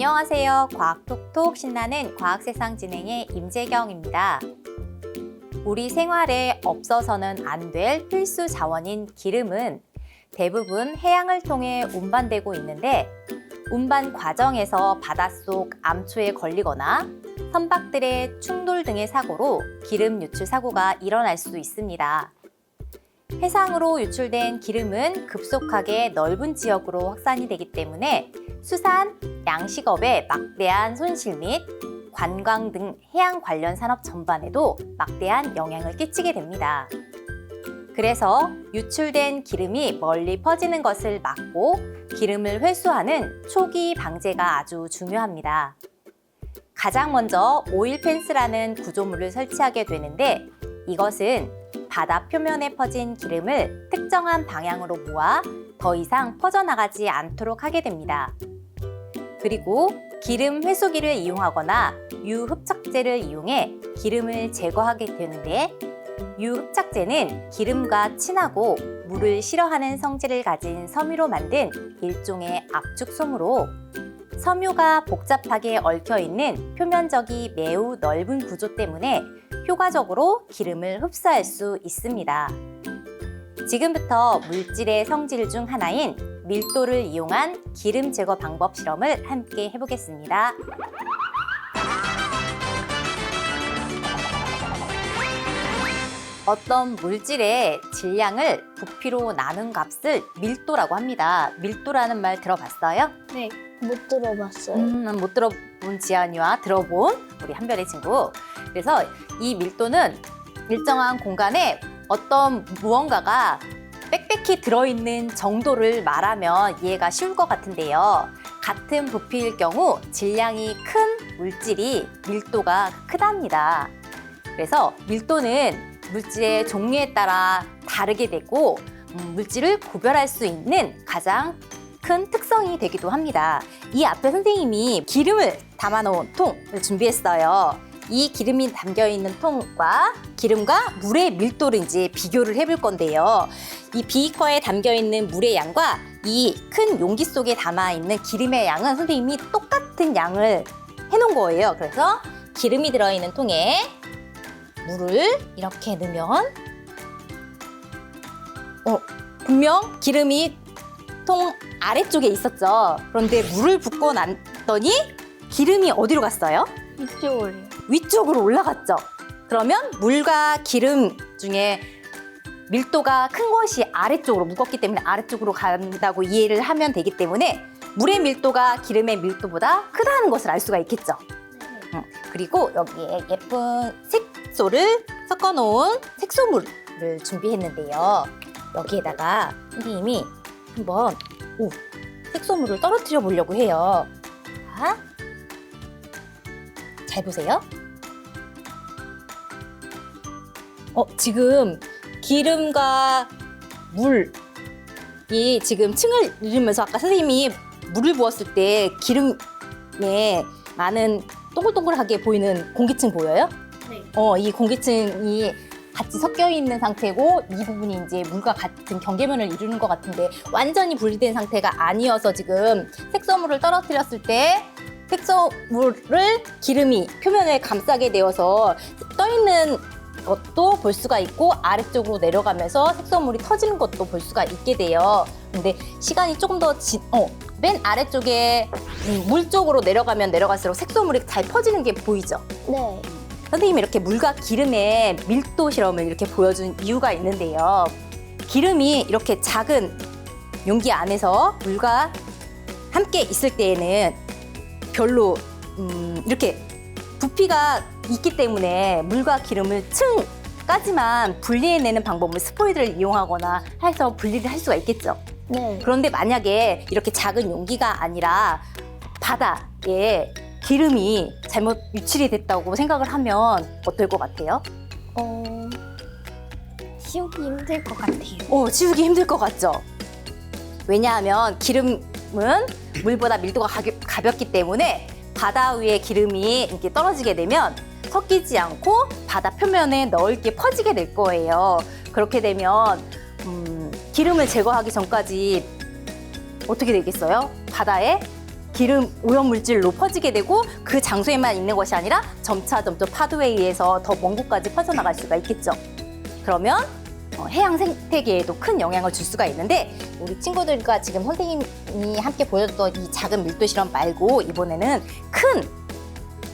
안녕하세요. 과학톡톡 신나는 과학세상 진행의 임재경입니다. 우리 생활에 없어서는 안 될 필수 자원인 기름은 대부분 해양을 통해 운반되고 있는데 운반 과정에서 바닷속 암초에 걸리거나 선박들의 충돌 등의 사고로 기름 유출 사고가 일어날 수 있습니다. 해상으로 유출된 기름은 급속하게 넓은 지역으로 확산이 되기 때문에 수산, 양식업에 막대한 손실 및 관광 등 해양 관련 산업 전반에도 막대한 영향을 끼치게 됩니다. 그래서 유출된 기름이 멀리 퍼지는 것을 막고 기름을 회수하는 초기 방제가 아주 중요합니다. 가장 먼저 오일 펜스라는 구조물을 설치하게 되는데 이것은 바다 표면에 퍼진 기름을 특정한 방향으로 모아 더 이상 퍼져나가지 않도록 하게 됩니다. 그리고 기름 회수기를 이용하거나 유흡착제를 이용해 기름을 제거하게 되는데 유흡착제는 기름과 친하고 물을 싫어하는 성질을 가진 섬유로 만든 일종의 압축솜으로 섬유가 복잡하게 얽혀있는 표면적이 매우 넓은 구조 때문에 효과적으로 기름을 흡수할 수 있습니다. 지금부터 물질의 성질 중 하나인 밀도를 이용한 기름 제거 방법 실험을 함께 해보겠습니다. 어떤 물질의 질량을 부피로 나눈 값을 밀도라고 합니다. 밀도라는 말 들어봤어요? 네, 못 들어봤어요. 못 들어본 지안이와 들어본 우리 한별의 친구. 그래서 이 밀도는 일정한 공간에 어떤 무언가가 빽빽히 들어있는 정도를 말하면 이해가 쉬울 것 같은데요. 같은 부피일 경우 질량이 큰 물질이 밀도가 크답니다. 그래서 밀도는 물질의 종류에 따라 다르게 되고 물질을 구별할 수 있는 가장 큰 특성이 되기도 합니다. 이 앞에 선생님이 기름을 담아놓은 통을 준비했어요. 이 기름이 담겨있는 통과 기름과 물의 밀도를 이제 비교를 해볼 건데요. 이 비커에 담겨있는 물의 양과 이 큰 용기 속에 담아있는 기름의 양은 선생님이 똑같은 양을 해놓은 거예요. 그래서 기름이 들어있는 통에 물을 이렇게 넣으면 분명 기름이 통 아래쪽에 있었죠. 그런데 물을 붓고 났더니 기름이 어디로 갔어요? 이쪽으로요. 위쪽으로 올라갔죠. 그러면 물과 기름 중에 밀도가 큰 것이 아래쪽으로 무겁기 때문에 아래쪽으로 간다고 이해를 하면 되기 때문에 물의 밀도가 기름의 밀도보다 크다는 것을 알 수가 있겠죠. 그리고 여기에 예쁜 색소를 섞어놓은 색소물을 준비했는데요. 여기에다가 선생님이 한번 색소물을 떨어뜨려 보려고 해요. 자, 잘 보세요. 지금 기름과 물이 지금 층을 이루면서 아까 선생님이 물을 부었을 때 기름에 많은 동글동글하게 보이는 공기층 보여요? 네. 이 공기층이 같이 섞여 있는 상태고 이 부분이 이제 물과 같은 경계면을 이루는 것 같은데 완전히 분리된 상태가 아니어서 지금 색소물을 떨어뜨렸을 때 색소물을 기름이 표면을 감싸게 되어서 떠있는 것도 볼 수가 있고 아래쪽으로 내려가면서 색소물이 터지는 것도 볼 수가 있게 돼요. 근데 시간이 조금 더 맨 아래쪽에 물 쪽으로 내려가면 내려갈수록 색소물이 잘 퍼지는 게 보이죠? 네. 선생님이 이렇게 물과 기름의 밀도 실험을 이렇게 보여준 이유가 있는데요. 기름이 이렇게 작은 용기 안에서 물과 함께 있을 때에는 별로 이렇게 부피가 있기 때문에 물과 기름을 층까지만 분리해내는 방법을 스포이드를 이용하거나 해서 분리를 할 수가 있겠죠. 네. 그런데 만약에 이렇게 작은 용기가 아니라 바다에 기름이 잘못 유출이 됐다고 생각을 하면 어떨 것 같아요? 치우기 힘들 것 같아요. 치우기 힘들 것 같죠? 왜냐하면 기름은 물보다 밀도가 가볍기 때문에 바다 위에 기름이 이렇게 떨어지게 되면 섞이지 않고 바다 표면에 넓게 퍼지게 될 거예요. 그렇게 되면 기름을 제거하기 전까지 어떻게 되겠어요? 바다에 기름 오염물질로 퍼지게 되고 그 장소에만 있는 것이 아니라 점차 파도에 의해서 더 먼 곳까지 퍼져나갈 수가 있겠죠. 그러면 해양 생태계에도 큰 영향을 줄 수가 있는데 우리 친구들과 지금 선생님이 함께 보여줬던 이 작은 밀도 실험 말고 이번에는 큰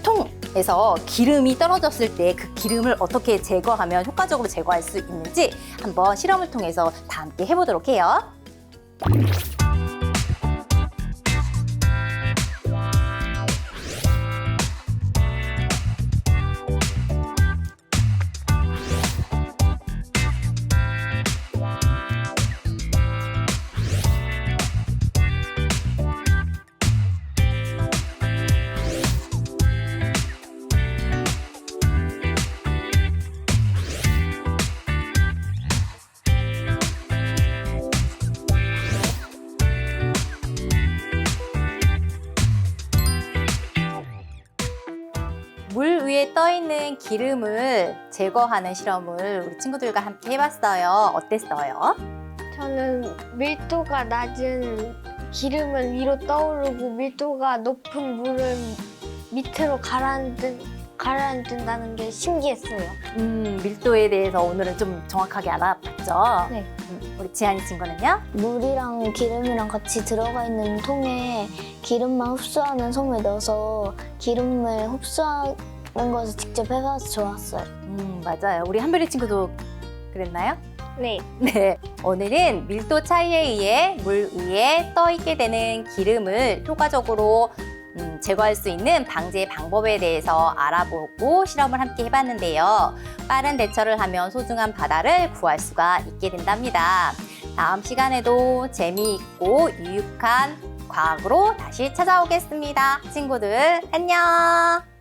통에서 기름이 떨어졌을 때 그 기름을 어떻게 제거하면 효과적으로 제거할 수 있는지 한번 실험을 통해서 다 함께 해보도록 해요. 물 위에 떠 있는 기름을 제거하는 실험을 우리 친구들과 함께 해봤어요. 어땠어요? 저는 밀도가 낮은 기름은 위로 떠오르고 밀도가 높은 물을 밑으로 가라앉는다는 게 신기했어요. 밀도에 대해서 오늘은 좀 정확하게 알아봤죠? 네. 우리 지한이 친구는요? 물이랑 기름이랑 같이 들어가 있는 통에 기름만 흡수하는 솜을 넣어서 기름을 흡수하는 것을 직접 해봐서 좋았어요. 맞아요. 우리 한별이 친구도 그랬나요? 네. 네. 오늘은 밀도 차이에 의해 물 위에 떠 있게 되는 기름을 효과적으로 제거할 수 있는 방제 방법에 대해서 알아보고 실험을 함께 해봤는데요. 빠른 대처를 하면 소중한 바다를 구할 수가 있게 된답니다. 다음 시간에도 재미있고 유익한 과학으로 다시 찾아오겠습니다. 친구들 안녕!